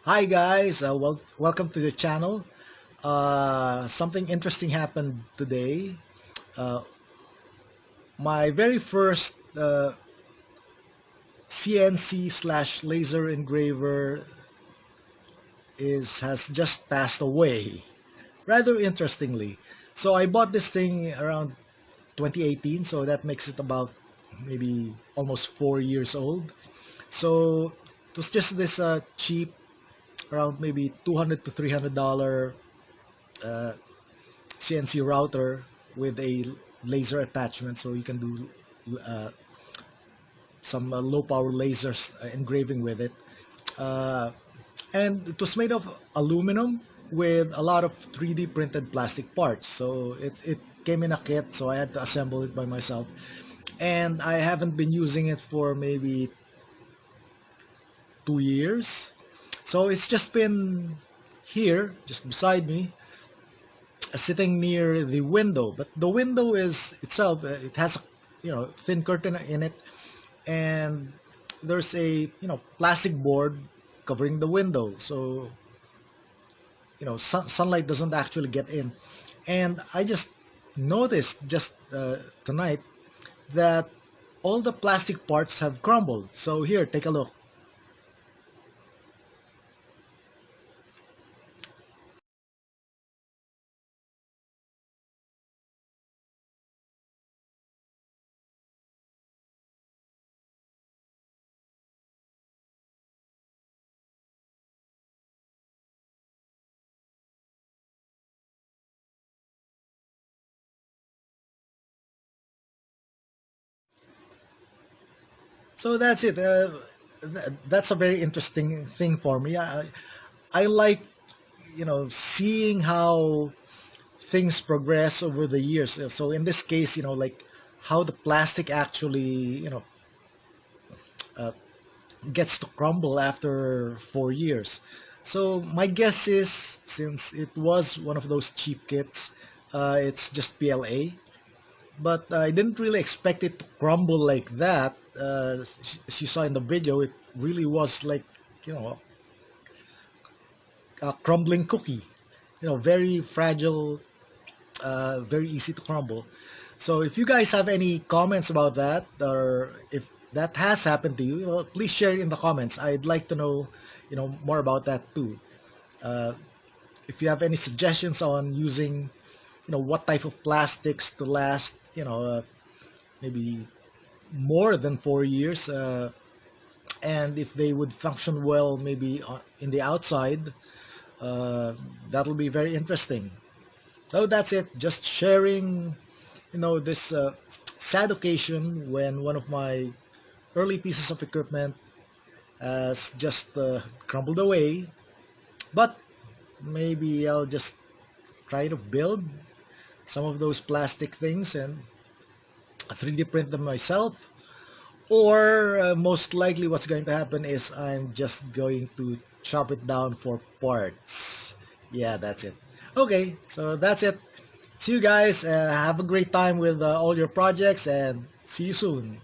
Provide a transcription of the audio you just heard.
Hi guys, welcome to the channel. Something interesting happened today. Uh, my very first CNC slash laser engraver has just passed away. Rather interestingly. So I bought this thing around 2018, so that makes it about maybe almost 4 years old. So it was just this cheap, around maybe $200 to $300 CNC router with a laser attachment, so you can do uh, some low power lasers engraving with it. Uh, and it was made of aluminum with a lot of 3D printed plastic parts. So it came in a kit, so I had to assemble it by myself. And I haven't been using it for maybe 2 years. So it's just been here, just beside me, sitting near the window. But the window is itself, it has a thin curtain in it, and there's a plastic board covering the window, so sunlight doesn't actually get in. And I just noticed just tonight that all the plastic parts have crumbled. So here, take a look. So that's it. That's a very interesting thing for me. I like seeing how things progress over the years. So in this case, like how the plastic actually uh, gets to crumble after 4 years. So my guess is, since it was one of those cheap kits, it's just PLA. But I didn't really expect it to crumble like that. As you saw in the video, it really was like you know a crumbling cookie. Very fragile, very easy to crumble. So if you guys have any comments about that, or if that has happened to you, well, please share it in the comments. I'd like to know, more about that too. Uh, if you have any suggestions on using, what type of plastics to last, maybe more than 4 years, and if they would function well, maybe in the outside, that'll be very interesting. So that's it. Just sharing, this sad occasion when one of my early pieces of equipment has just crumbled away. But maybe I'll just try to build some of those plastic things and 3D print them myself. Or most likely what's going to happen is I'm just going to chop it down for parts. Yeah, that's it. Okay, so that's it. See you guys. Have a great time with all your projects, and see you soon.